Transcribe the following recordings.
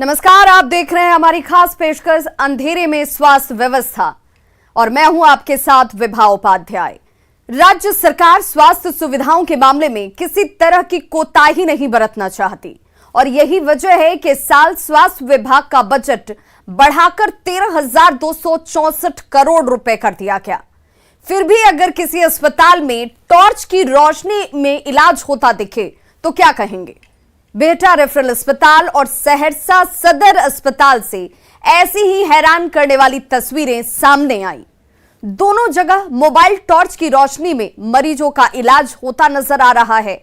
नमस्कार, आप देख रहे हैं हमारी खास पेशकश अंधेरे में स्वास्थ्य व्यवस्था और मैं हूं आपके साथ विभा उपाध्याय। राज्य सरकार स्वास्थ्य सुविधाओं के मामले में किसी तरह की कोताही नहीं बरतना चाहती और यही वजह है कि साल स्वास्थ्य विभाग का बजट बढ़ाकर 13,264 करोड़ रुपए कर दिया गया। फिर भी अगर किसी अस्पताल में टॉर्च की रोशनी में इलाज होता दिखे तो क्या कहेंगे? बिहटा रेफरल अस्पताल और सहरसा सदर अस्पताल से ऐसी ही हैरान करने वाली तस्वीरें सामने आई। दोनों जगह मोबाइल टॉर्च की रोशनी में मरीजों का इलाज होता नजर आ रहा है।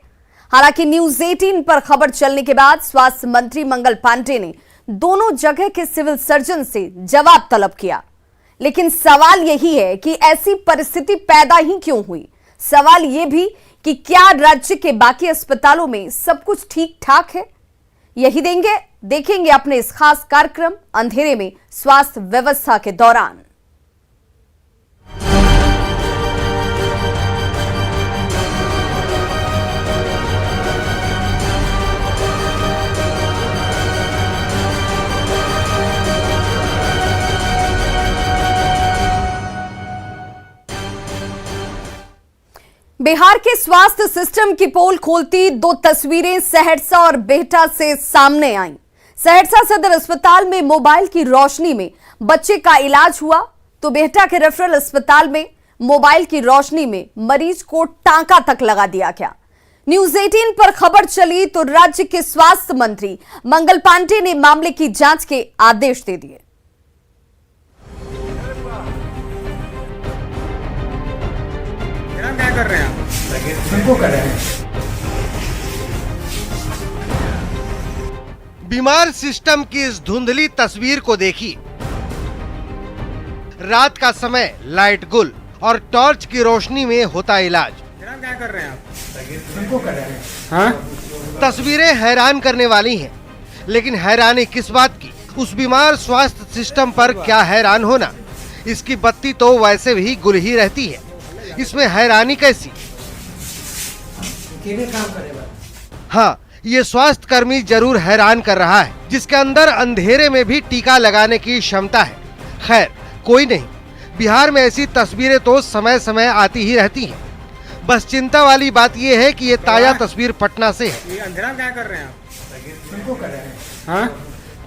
हालांकि न्यूज 18 पर खबर चलने के बाद स्वास्थ्य मंत्री मंगल पांडे ने दोनों जगह के सिविल सर्जन से जवाब तलब किया, लेकिन सवाल यही है कि ऐसी परिस्थिति पैदा ही क्यों हुई। सवाल यह भी कि क्या राज्य के बाकी अस्पतालों में सब कुछ ठीक ठाक है? यही देखेंगे अपने इस खास कार्यक्रम अंधेरे में स्वास्थ्य व्यवस्था के दौरान। बिहार के स्वास्थ्य सिस्टम की पोल खोलती दो तस्वीरें सहरसा और बिहटा से सामने आईं। सहरसा सदर अस्पताल में मोबाइल की रोशनी में बच्चे का इलाज हुआ तो बिहटा के रेफरल अस्पताल में मोबाइल की रोशनी में मरीज को टांका तक लगा दिया गया। न्यूज 18 पर खबर चली तो राज्य के स्वास्थ्य मंत्री मंगल पांडे ने मामले की जांच के आदेश दे दिए। क्या कर रहे हैं आप? उनको कर रहे हैं। बीमार सिस्टम की इस धुंधली तस्वीर को देखिए। रात का समय लाइट गुल और टॉर्च की रोशनी में होता इलाज। क्या कर रहे हैं आप? उनको कर रहे हैं। हाँ? तस्वीरें हैरान करने वाली हैं, लेकिन हैरानी किस बात की? उस बीमार स्वास्थ्य सिस्टम पर क्या हैरान होना? इसकी बत्ती तो वैसे भी गुल ही रहती है, इसमें हैरानी कैसी? हाँ, ये स्वास्थ्य कर्मी जरूर हैरान कर रहा है, जिसके अंदर अंधेरे में भी टीका लगाने की क्षमता है। खैर कोई नहीं, बिहार में ऐसी तस्वीरें तो समय समय आती ही रहती हैं। बस चिंता वाली बात ये है कि ये ताजा तस्वीर पटना से है। ये अंधेरा क्या कर रहे हैं आप? उनको कर रहे हैं। हाँ?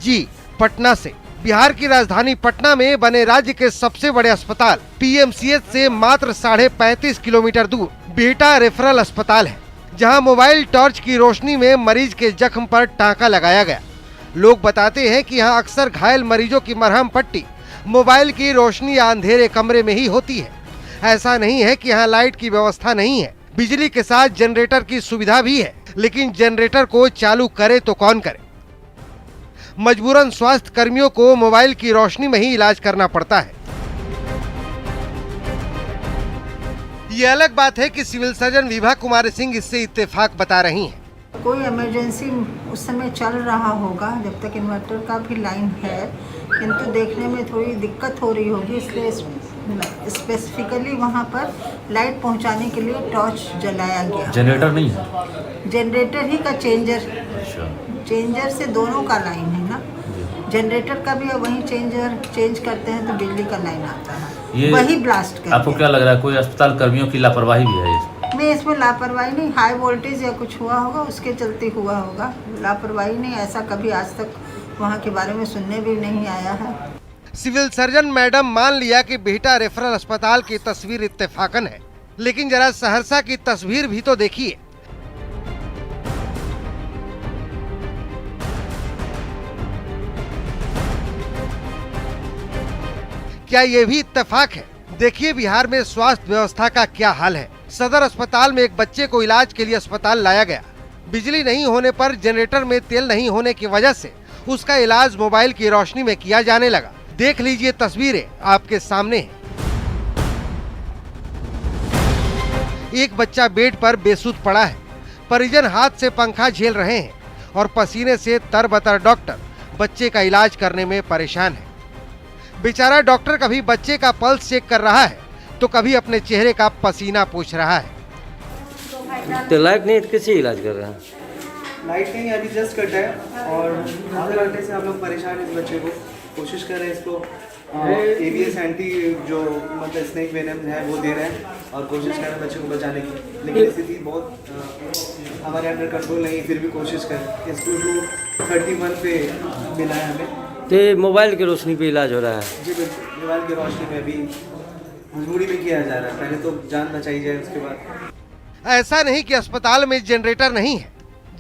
जी, पटना से। बिहार की राजधानी पटना में बने राज्य के सबसे बड़े अस्पताल पीएमसीएच से मात्र 35.5 किलोमीटर दूर बिहटा रेफरल अस्पताल है, जहां मोबाइल टॉर्च की रोशनी में मरीज के जख्म पर टांका लगाया गया। लोग बताते हैं कि यहां अक्सर घायल मरीजों की मरहम पट्टी मोबाइल की रोशनी या अंधेरे कमरे में ही होती है। ऐसा नहीं है कि यहाँ लाइट की व्यवस्था नहीं है, बिजली के साथ जनरेटर की सुविधा भी है, लेकिन जनरेटर को चालू करे तो कौन करे? मजबूरन स्वास्थ्य कर्मियों को मोबाइल की रोशनी में ही इलाज करना पड़ता है। ये अलग बात है कि सिविल सर्जन विभा कुमारी सिंह इससे इत्तेफाक बता रही हैं। कोई इमरजेंसी उस समय चल रहा होगा जब तक इन्वर्टर का भी लाइन है, किंतु देखने में थोड़ी दिक्कत हो रही होगी, इसलिए स्पेसिफिकली वहाँ पर लाइट पहुँचाने के लिए टॉर्च जलाया गया। जनरेटर नहीं है? जनरेटर ही का चेंजर से दोनों का लाइन है ना। जनरेटर का भी वही चेंज करते हैं तो बिजली का लाइन आता है, वही ब्लास्ट करते हैं। आपको क्या लग रहा है कोई अस्पताल कर्मियों की लापरवाही भी है इसमें? नहीं, इसमें लापरवाही नहीं, हाई वोल्टेज या कुछ हुआ होगा उसके चलते हुआ होगा। लापरवाही नहीं, ऐसा कभी आज तक वहाँ के बारे में सुनने भी नहीं आया है। सिविल सर्जन मैडम मान लिया कि बिहटा रेफरल अस्पताल की तस्वीर इत्तेफाकन है, लेकिन जरा सहरसा की तस्वीर भी तो देखिए। क्या ये भी इत्तेफाक है? देखिए बिहार में स्वास्थ्य व्यवस्था का क्या हाल है। सदर अस्पताल में एक बच्चे को इलाज के लिए अस्पताल लाया गया। बिजली नहीं होने पर जनरेटर में तेल नहीं होने की वजह से उसका इलाज मोबाइल की रोशनी में किया जाने लगा। देख लीजिए तस्वीरें आपके सामने हैं। एक बच्चा बेड पर बेसुध पड़ा है, परिजन हाथ से पंखा झेल रहे हैं और पसीने से तरबतर डॉक्टर बच्चे का इलाज करने में परेशान है। बेचारा डॉक्टर कभी बच्चे का पल्स चेक कर रहा है तो कभी अपने चेहरे का पसीना पोंछ रहा है। तो लाइट नहीं, किसी इलाज कर रहे हैं? लाइट नहीं अभी जस्ट कटा है और आधे घंटे से हम लोग परेशान हैं इस बच्चे को, कोशिश कर रहे हैं इसको ABS एंटी जो मतलब स्नेक वेनम है वो दे रहे हैं और कोशिश कर रहे हैं बच्चे को बचाने की, लेकिन स्थिति बहुत हमारे अंडर कंट्रोल नहीं है, फिर भी कोशिश कर इसको 31 पे मिला है हमें। तो मोबाइल की रोशनी पे इलाज हो रहा है? जी बिल्कुल, मोबाइल की रोशनी में अभी मजबूरी में किया जा रहा है, पहले तो जान बचाई जाए उसके बाद। ऐसा नहीं कि अस्पताल में जनरेटर नहीं है,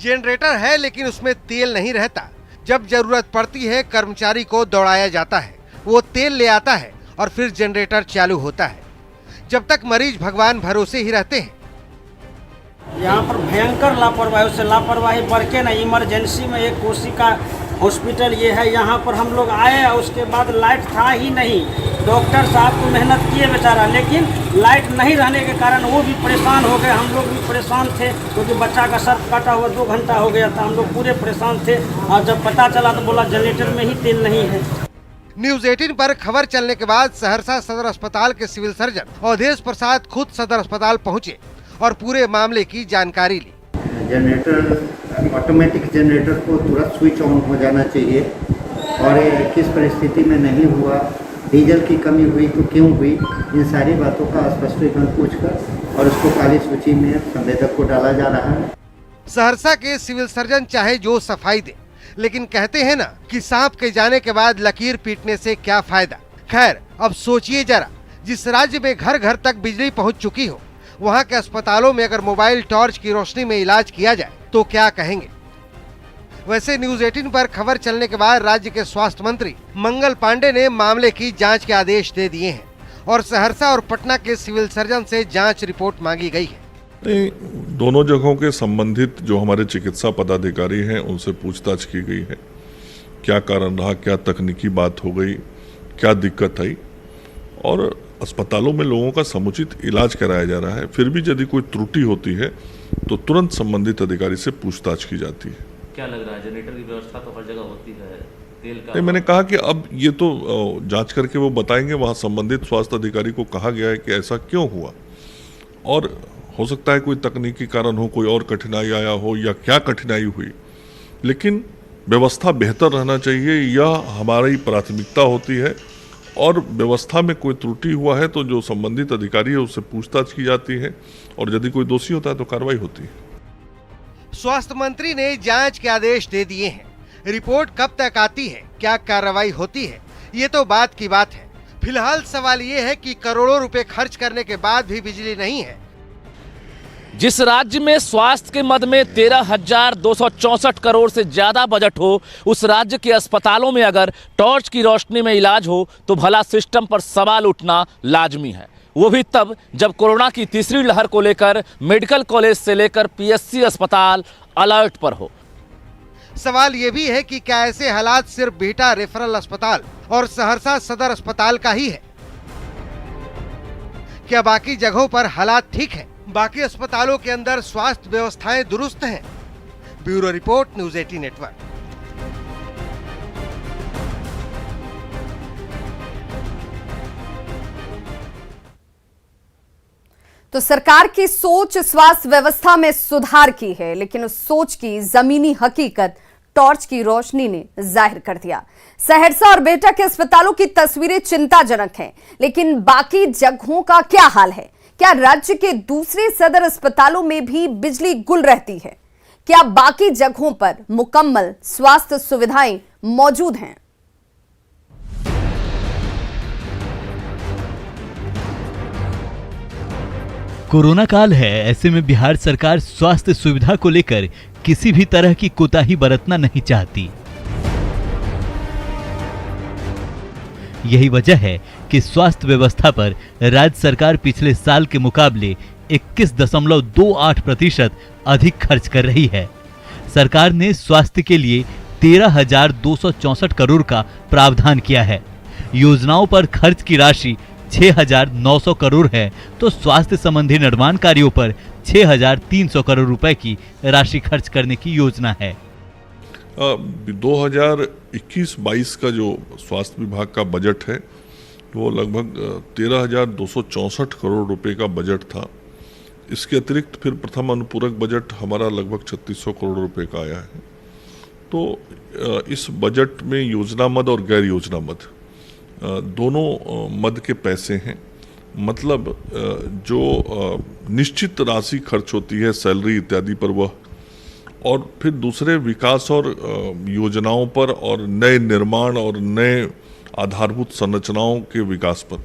जनरेटर है लेकिन उसमें तेल नहीं रहता। जब जरूरत पड़ती है कर्मचारी को दौड़ाया जाता है, वो तेल ले आता है और फिर जनरेटर चालू होता है। जब तक मरीज भगवान भरोसे ही रहते हैं। यहाँ पर भयंकर लापरवाही, उससे लापरवाही बढ़ के ना इमरजेंसी में एक कोशिका हॉस्पिटल ये है, यहाँ पर हम लोग आए उसके बाद लाइट था ही नहीं। डॉक्टर साहब को मेहनत किए बेचारा, लेकिन लाइट नहीं रहने के कारण वो भी परेशान हो गए, हम लोग भी परेशान थे क्योंकि बच्चा का सर काटा हुआ 2 घंटा हो गया था, हम लोग पूरे परेशान थे। और जब पता चला तो बोला जनरेटर में ही तेल नहीं है। न्यूज 18 पर खबर चलने के बाद सहरसा सदर अस्पताल के सिविल सर्जन अवधेश प्रसाद खुद सदर अस्पताल पहुंचे और पूरे मामले की जानकारी ली। जनरेटर, ऑटोमेटिक जनरेटर को तुरंत स्विच ऑन हो जाना चाहिए और किस परिस्थिति में नहीं हुआ, डीजल की कमी हुई तो क्यों हुई, इन सारी बातों का स्पष्टीकरण पूछकर और उसको काली सूची में संवेदक को डाला जा रहा है। सहरसा के सिविल सर्जन चाहे जो सफाई दे, लेकिन कहते हैं ना कि सांप के जाने के बाद लकीर पीटने से क्या फायदा। खैर, अब सोचिए जरा, जिस राज्य में घर घर तक बिजली पहुंच चुकी हो, वहां के अस्पतालों में अगर मोबाइल टॉर्च की रोशनी में इलाज किया जाए तो क्या कहेंगे। वैसे न्यूज 18 पर खबर चलने के बाद राज्य के स्वास्थ्य मंत्री मंगल पांडे ने मामले की जांच के आदेश दे दिए हैं और सहरसा और पटना के सिविल सर्जन से जांच रिपोर्ट मांगी गई है। नहीं, दोनों जगहों के संबंधित जो हमारे चिकित्सा पदाधिकारी हैं उनसे पूछताछ की गई है, क्या कारण रहा, क्या तकनीकी बात हो गई, क्या दिक्कत आई, और अस्पतालों में लोगों का समुचित इलाज कराया जा रहा है। फिर भी यदि कोई त्रुटि होती है तो तुरंत संबंधित अधिकारी से पूछताछ की जाती है। क्या लग रहा है, जनरेटर की व्यवस्था तो हर जगह होती है, तेल का? नहीं, मैंने कहा कि अब ये तो जांच करके वो बताएंगे, वहाँ संबंधित स्वास्थ्य अधिकारी को कहा गया है कि ऐसा क्यों हुआ, और हो सकता है कोई तकनीकी कारण हो, कोई और कठिनाई आया हो या क्या कठिनाई हुई, लेकिन व्यवस्था बेहतर रहना चाहिए, यह हमारी प्राथमिकता होती है। और व्यवस्था में कोई त्रुटि हुआ है तो जो संबंधित अधिकारी है उससे पूछताछ की जाती है और यदि कोई दोषी होता है तो कार्रवाई होती है। स्वास्थ्य मंत्री ने जांच के आदेश दे दिए हैं, रिपोर्ट कब तक आती है, क्या कार्रवाई होती है, ये तो बात की बात है। फिलहाल सवाल ये है कि करोड़ों रुपए खर्च करने के बाद भी बिजली नहीं है। जिस राज्य में स्वास्थ्य के मद में 13,264 करोड़ से ज्यादा बजट हो, उस राज्य के अस्पतालों में अगर टॉर्च की रोशनी में इलाज हो तो भला सिस्टम पर सवाल उठना लाजमी है। वो भी तब जब कोरोना की तीसरी लहर को लेकर मेडिकल कॉलेज से लेकर PSC अस्पताल अलर्ट पर हो। सवाल ये भी है कि क्या ऐसे हालात सिर्फ बिहटा रेफरल अस्पताल और सहरसा सदर अस्पताल का ही है? क्या बाकी जगहों पर हालात ठीक है? बाकी अस्पतालों के अंदर स्वास्थ्य व्यवस्थाएं दुरुस्त हैं? Bureau report, news 18 network. तो सरकार की सोच स्वास्थ्य व्यवस्था में सुधार की है, लेकिन उस सोच की जमीनी हकीकत टॉर्च की रोशनी ने जाहिर कर दिया। सहरसा और बेटा के अस्पतालों की तस्वीरें चिंताजनक हैं, लेकिन बाकी जगहों का क्या हाल है? क्या राज्य के दूसरे सदर अस्पतालों में भी बिजली गुल रहती है? क्या बाकी जगहों पर मुकम्मल स्वास्थ्य सुविधाएं मौजूद हैं? कोरोना काल है, ऐसे में बिहार सरकार स्वास्थ्य सुविधा को लेकर किसी भी तरह की कोताही बरतना नहीं चाहती। यही वजह है कि स्वास्थ्य व्यवस्था पर राज्य सरकार पिछले साल के मुकाबले 21.28% अधिक खर्च कर रही है। सरकार ने स्वास्थ्य के लिए 13,264 करोड़ का प्रावधान किया है। योजनाओं पर खर्च की राशि 6,900 करोड़ है, तो स्वास्थ्य संबंधी निर्माण कार्यों पर 6,300 करोड़ रुपए की राशि खर्च करने की योजना है। 2021-22 का जो स्वास्थ्य विभाग का बजट है वो लगभग 13,264 करोड़ रुपए का बजट था। इसके अतिरिक्त फिर प्रथम अनुपूरक बजट हमारा लगभग 3600 करोड़ रुपए का आया है। तो इस बजट में योजना मद और गैर योजना मद दोनों मद के पैसे हैं। मतलब जो निश्चित राशि खर्च होती है सैलरी इत्यादि पर वह, और फिर दूसरे विकास और योजनाओं पर और नए निर्माण और नए आधारभूत संरचनाओं के विकास पर।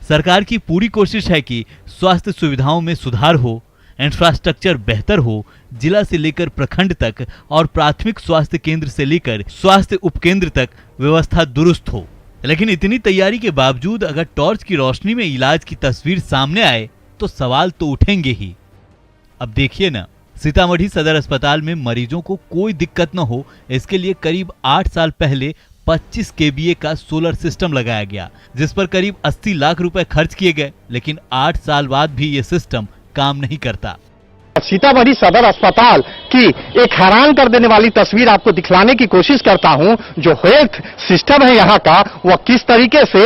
सरकार की पूरी कोशिश है कि स्वास्थ्य सुविधाओं में सुधार हो, इंफ्रास्ट्रक्चर बेहतर हो, जिला से लेकर प्रखंड तक और प्राथमिक स्वास्थ्य केंद्र से लेकर स्वास्थ्य उपकेंद्र तक व्यवस्था दुरुस्त हो। लेकिन इतनी तैयारी के बावजूद अगर टॉर्च की रोशनी में इलाज की तस्वीर सामने आए तो सवाल तो उठेंगे ही। अब देखिए ना, सीतामढ़ी सदर अस्पताल में मरीजों को कोई दिक्कत न हो, इसके लिए करीब 8 साल पहले 25 kVA का सोलर सिस्टम लगाया गया, जिस पर करीब 80 लाख रुपए खर्च किए गए। लेकिन 8 साल बाद भी ये सिस्टम काम नहीं करता। सीतामढ़ी सदर अस्पताल की एक हैरान कर देने वाली तस्वीर आपको दिखलाने की कोशिश करता हूं। जो हेल्थ सिस्टम है यहाँ का, वह किस तरीके से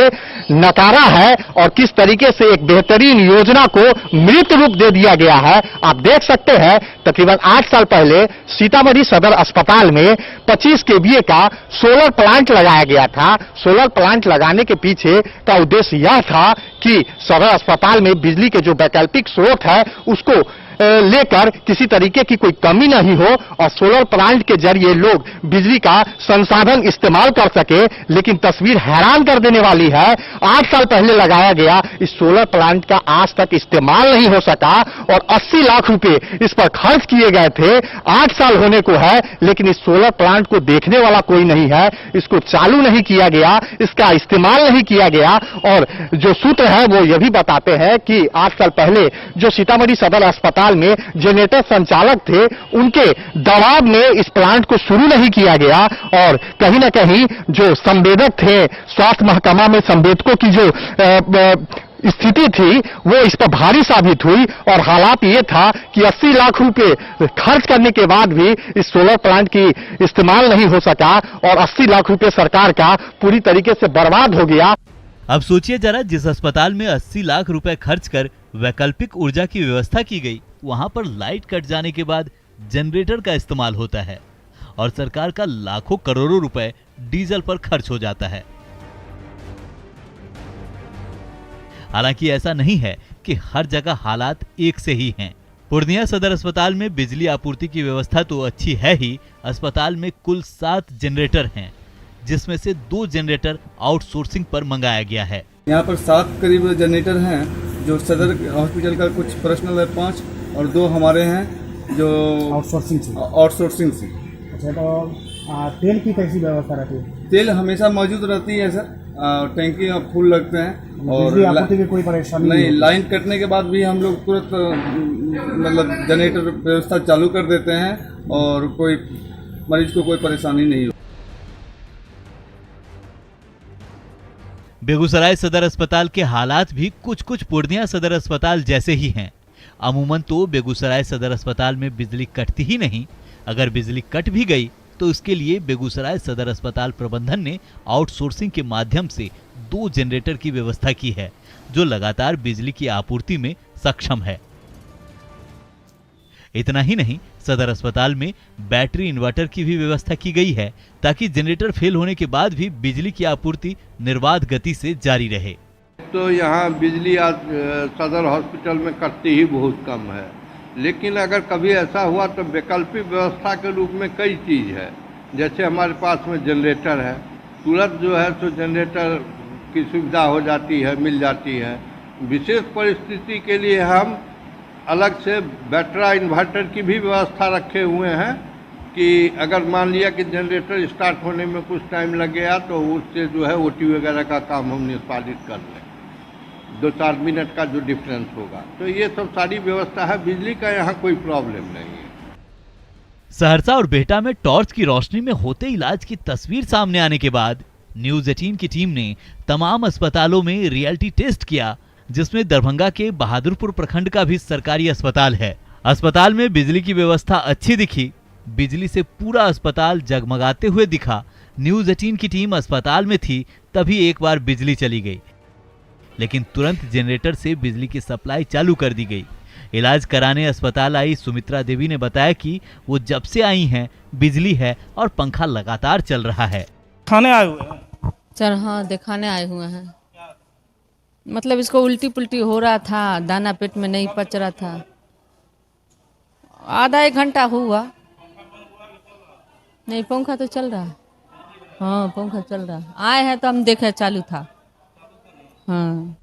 नकारा है और किस तरीके से एक बेहतरीन योजना को मृत रूप दे दिया गया है। आप देख सकते हैं, तकरीबन 8 साल पहले सीतामढ़ी सदर अस्पताल में 25 kVA का सोलर प्लांट लगाया गया था। सोलर प्लांट लगाने के पीछे का उद्देश्य यह था कि सदर अस्पताल में बिजली के जो वैकल्पिक स्रोत है उसको लेकर किसी तरीके की कोई कमी नहीं हो और सोलर प्लांट के जरिए लोग बिजली का संसाधन इस्तेमाल कर सके। लेकिन तस्वीर हैरान कर देने वाली है, 8 साल पहले लगाया गया इस सोलर प्लांट का आज तक इस्तेमाल नहीं हो सका और 80 लाख रुपए इस पर खर्च किए गए थे। 8 साल होने को है, लेकिन इस सोलर प्लांट को देखने वाला कोई नहीं है, इसको चालू नहीं किया गया, इसका इस्तेमाल नहीं किया गया। और जो सूत्र है वो ये भी बताते हैं कि 8 साल पहले जो सीतामढ़ी सदर अस्पताल में जनरेटर संचालक थे, उनके दबाव में इस प्लांट को शुरू नहीं किया गया और कहीं ना कहीं जो संवेदक थे, स्वास्थ्य महकमा में संवेदकों की जो स्थिति थी वो इस पर भारी साबित हुई। और हालात ये था कि 80 लाख रुपए खर्च करने के बाद भी इस सोलर प्लांट की इस्तेमाल नहीं हो सका और 80 लाख रुपए सरकार का पूरी तरीके से बर्बाद हो गया। अब सोचिए जरा, जिस अस्पताल में 80 लाख रुपए खर्च कर वैकल्पिक ऊर्जा की व्यवस्था की गई, वहां पर लाइट कट जाने के बाद जनरेटर का इस्तेमाल होता है और सरकार का लाखों करोड़ों रुपए डीजल पर खर्च हो जाता है। हालांकि ऐसा नहीं है कि हर जगह हालात एक से ही हैं। पूर्णिया सदर अस्पताल में बिजली आपूर्ति की व्यवस्था तो अच्छी है ही, अस्पताल में कुल 7 जनरेटर हैं, जिसमें से 2 जनरेटर आउटसोर्सिंग पर मंगाया गया है। यहाँ पर 7 करीब जनरेटर हैं जो सदर हॉस्पिटल का कुछ पर्सनल है 5 और 2 हमारे हैं जो आउटसोर्सिंग से। अच्छा, तो तेल की कैसी व्यवस्था रहती है? तेल हमेशा मौजूद रहती है सर, टैंकी फुल लगते हैं और बिजली आपूर्ति की कोई परेशानी नहीं। लाइन कटने के बाद भी हम लोग तुरंत मतलब जनरेटर व्यवस्था चालू कर देते हैं और कोई मरीज को कोई परेशानी नहीं हो। बेगूसराय सदर अस्पताल के हालात भी कुछ पूर्णिया सदर अस्पताल जैसे ही हैं। अमूमन तो बेगूसराय सदर अस्पताल में बिजली कटती ही नहीं। अगर बिजली कट भी गई तो इसके लिए बेगूसराय सदर अस्पताल प्रबंधन ने आउटसोर्सिंग के माध्यम से 2 जनरेटर की व्यवस्था की है, जो लगातार बिजली की आपूर्ति में सक्षम है। इतना ही नहीं, सदर अस्पताल में बैटरी इन्वर्टर की भी व्यवस्था की गई है, ताकि जनरेटर फेल होने के बाद भी बिजली की आपूर्ति निर्बाध गति से जारी रहे। तो यहाँ बिजली आज सदर हॉस्पिटल में कटती ही बहुत कम है, लेकिन अगर कभी ऐसा हुआ तो वैकल्पिक व्यवस्था के रूप में कई चीज़ है। जैसे हमारे पास में जनरेटर है, तुरंत जो है तो जनरेटर की सुविधा हो जाती है, मिल जाती है। विशेष परिस्थिति के लिए हम अलग से बैटरी इन्वर्टर की भी व्यवस्था रखे हुए हैं कि अगर मान लिया कि जनरेटर स्टार्ट होने में कुछ टाइम लग गया तो उससे जो है ओटी वगैरह का काम हम निष्पादित कर लें, 2-4 मिनट का जो डिफरेंस होगा। तो ये सब सारी व्यवस्था है, बिजली का यहाँ कोई प्रॉब्लम नहीं है। सहरसा और बेहटा में टॉर्च की रोशनी में होते इलाज की तस्वीर सामने आने के बाद न्यूज 18 की टीम ने तमाम अस्पतालों में रियलिटी टेस्ट किया, जिसमें दरभंगा के बहादुरपुर प्रखंड का भी सरकारी अस्पताल है। अस्पताल में बिजली की व्यवस्था अच्छी दिखी, बिजली से पूरा अस्पताल जगमगाते हुए दिखा। न्यूज 18 की टीम अस्पताल में थी, तभी एक बार बिजली चली गई, लेकिन तुरंत जनरेटर से बिजली की सप्लाई चालू कर दी गई। इलाज कराने अस्पताल आई सुमित्रा देवी ने बताया कि वो जब से आई हैं बिजली है और पंखा लगातार चल रहा है। खाने आए हुए हैं सर? हाँ, दिखाने आए हुए हैं। मतलब इसको उल्टी पुल्टी हो रहा था, दाना पेट में नहीं पच रहा था। आधा एक घंटा हुआ। नहीं, पंखा तो चल रहा है। हाँ, पंखा चल रहा है। आए हैं तो हम देखे चालू था। हाँ।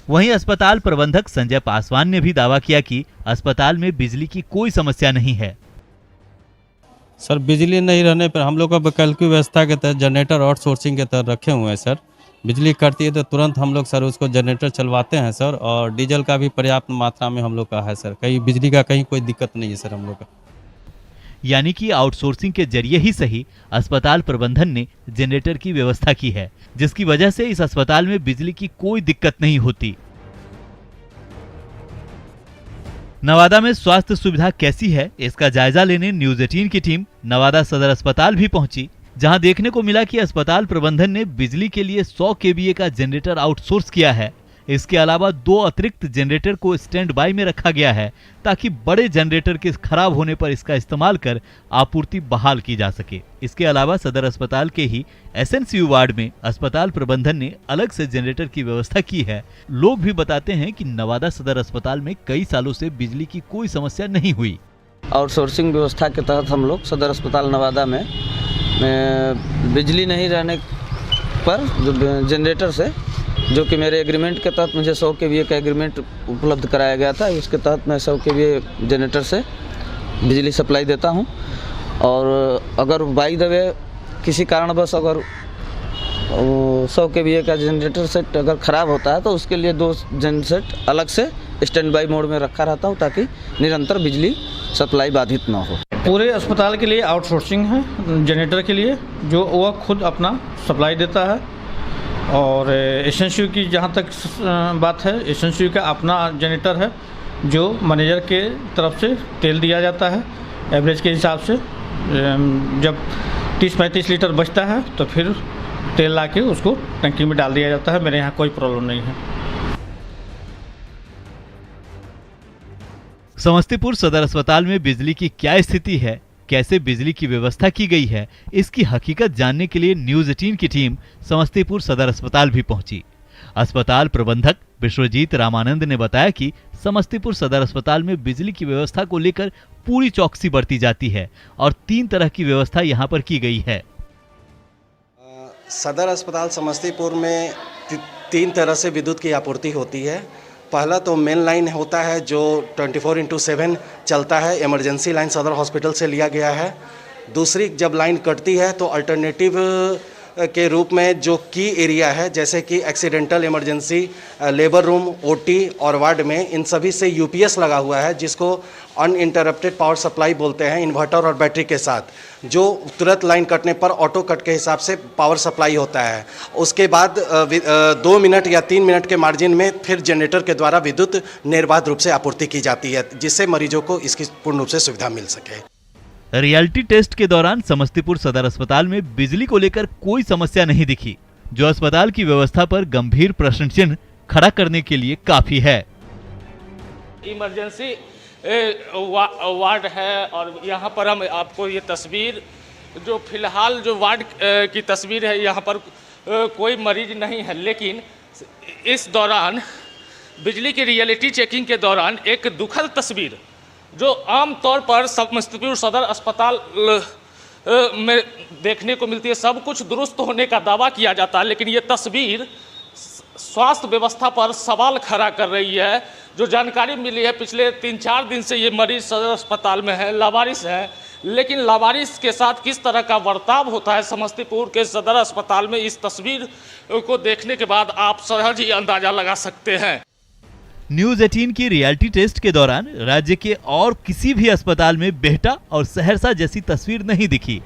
वहीं अस्पताल प्रबंधक संजय पासवान ने भी दावा किया कि अस्पताल में बिजली की कोई समस्या नहीं है। सर, बिजली नहीं रहने पर हम लोग का वैकल्पिक व्यवस्था के तहत जनरेटर आउटसोर्सिंग के तहत रखे हुए हैं सर। बिजली कटती है तो तुरंत हम लोग सर उसको जनरेटर चलवाते हैं सर, और डीजल का भी पर्याप्त मात्रा में हम लोग का है सर। कहीं बिजली का कहीं कोई दिक्कत नहीं है सर हम लोग का। यानी कि आउटसोर्सिंग के जरिए ही सही अस्पताल प्रबंधन ने जनरेटर की व्यवस्था की है, जिसकी वजह से इस अस्पताल में बिजली की कोई दिक्कत नहीं होती। नवादा में स्वास्थ्य सुविधा कैसी है, इसका जायजा लेने न्यूज 18 की टीम नवादा सदर अस्पताल भी पहुंची, जहां देखने को मिला कि अस्पताल प्रबंधन ने बिजली के लिए 100 kVA का जनरेटर आउटसोर्स किया है। इसके अलावा 2 अतिरिक्त जनरेटर को स्टैंड बाय में रखा गया है ताकि बड़े जनरेटर के खराब होने पर इसका इस्तेमाल कर आपूर्ति बहाल की जा सके। इसके अलावा सदर अस्पताल के ही एसएनसीयू वार्ड में अस्पताल प्रबंधन ने अलग से जनरेटर की व्यवस्था की है। लोग भी बताते हैं कि नवादा सदर अस्पताल में कई सालों से बिजली की कोई समस्या नहीं हुई। आउटसोर्सिंग व्यवस्था के तहत हम लोग सदर अस्पताल नवादा में बिजली नहीं रहने पर जो जनरेटर से, जो कि मेरे एग्रीमेंट के तहत मुझे 100 kVA का एग्रीमेंट उपलब्ध कराया गया था, उसके तहत मैं 100 kVA जनरेटर से बिजली सप्लाई देता हूं। और अगर बाई द वे किसी कारणवश अगर 100 kVA का जनरेटर सेट अगर ख़राब होता है तो उसके लिए 2 जन सेट अलग से स्टैंड बाई मोड में रखा रहता हूं ताकि निरंतर बिजली सप्लाई बाधित ना हो। पूरे अस्पताल के लिए आउटसोर्सिंग है जनरेटर के लिए, जो वह खुद अपना सप्लाई देता है। और एसएनसीयू की जहाँ तक बात है, एसएनसीयू का अपना जनरेटर है जो मैनेजर के तरफ से तेल दिया जाता है एवरेज के हिसाब से। जब 30-35 लीटर बचता है तो फिर तेल ला के उसको टंकी में डाल दिया जाता है। मेरे यहाँ कोई प्रॉब्लम नहीं है। समस्तीपुर सदर अस्पताल में बिजली की क्या स्थिति है, कैसे बिजली की व्यवस्था की गई है, इसकी हकीकत जानने के लिए न्यूज 18 की टीम समस्तीपुर सदर अस्पताल भी पहुंची। अस्पताल प्रबंधक विश्वजीत रामानंद ने बताया कि समस्तीपुर सदर अस्पताल में बिजली की व्यवस्था को लेकर पूरी चौकसी बरती जाती है और 3 तरह की व्यवस्था यहां पर की गई है। सदर अस्पताल समस्तीपुर में 3 तरह से विद्युत की आपूर्ति होती है। पहला तो मेन लाइन होता है जो 24/7 चलता है, इमरजेंसी लाइन सदर हॉस्पिटल से लिया गया है। दूसरी जब लाइन कटती है तो अल्टरनेटिव के रूप में जो की एरिया है, जैसे कि accidental emergency, labour room, OT और वार्ड में, इन सभी से यूपीएस लगा हुआ है जिसको अनइंटरप्टेड पावर सप्लाई बोलते हैं, इन्वर्टर और बैटरी के साथ, जो तुरंत लाइन कटने पर ऑटो कट के हिसाब से पावर सप्लाई होता है। उसके बाद 2 मिनट या 3 मिनट के मार्जिन में फिर जनरेटर के द्वारा विद्युत निर्बाध रूप से आपूर्ति की जाती है, जिससे मरीजों को इसकी पूर्ण रूप से सुविधा मिल सके। रियलिटी टेस्ट के दौरान समस्तीपुर सदर अस्पताल में बिजली को लेकर कोई समस्या नहीं दिखी, जो अस्पताल की व्यवस्था पर गंभीर प्रश्न चिन्ह खड़ा करने के लिए काफी है। इमरजेंसी वार्ड है और यहाँ पर हम आपको ये तस्वीर, जो फिलहाल जो वार्ड की तस्वीर है, यहाँ पर कोई मरीज नहीं है, लेकिन इस दौरान बिजली की रियलिटी चेकिंग के दौरान एक दुखद तस्वीर जो आम तौर पर समस्तीपुर सदर अस्पताल में देखने को मिलती है। सब कुछ दुरुस्त होने का दावा किया जाता है, लेकिन ये तस्वीर स्वास्थ्य व्यवस्था पर सवाल खड़ा कर रही है। जो जानकारी मिली है, पिछले 3-4 दिन से ये मरीज सदर अस्पताल में है, लावारिस है, लेकिन लावारिस के साथ किस तरह का बर्ताव होता है समस्तीपुर के सदर अस्पताल में, इस तस्वीर को देखने के बाद आप सहज ही अंदाजा लगा सकते हैं। न्यूज 18 की रियलिटी टेस्ट के दौरान राज्य के और किसी भी अस्पताल में बेहटा और सहरसा जैसी तस्वीर नहीं दिखी।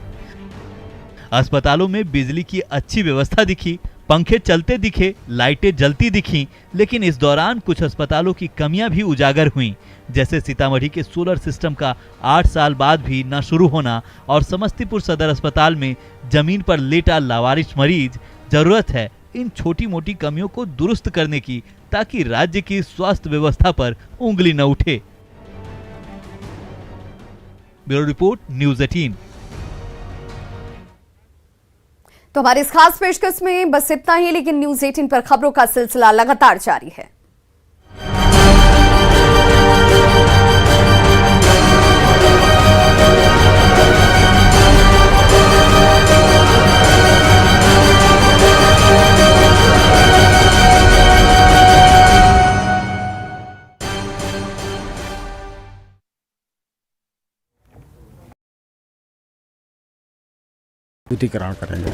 अस्पतालों में बिजली की अच्छी व्यवस्था दिखी, पंखे चलते दिखे, लाइटें जलती दिखी, लेकिन इस दौरान कुछ अस्पतालों की कमियां भी उजागर हुईं, जैसे सीतामढ़ी के सोलर सिस्टम का 8 साल बाद भी न शुरू होना और समस्तीपुर सदर अस्पताल में जमीन पर लेटा लावारिस मरीज। जरूरत है इन छोटी मोटी कमियों को दुरुस्त करने की, ताकि राज्य की स्वास्थ्य व्यवस्था पर उंगली न उठे। Bureau report, news 18। तो हमारी इस खास पेशकश में बस इतना ही, लेकिन न्यूज 18 पर खबरों का सिलसिला लगातार जारी है। विद्युतीकरण करेंगे।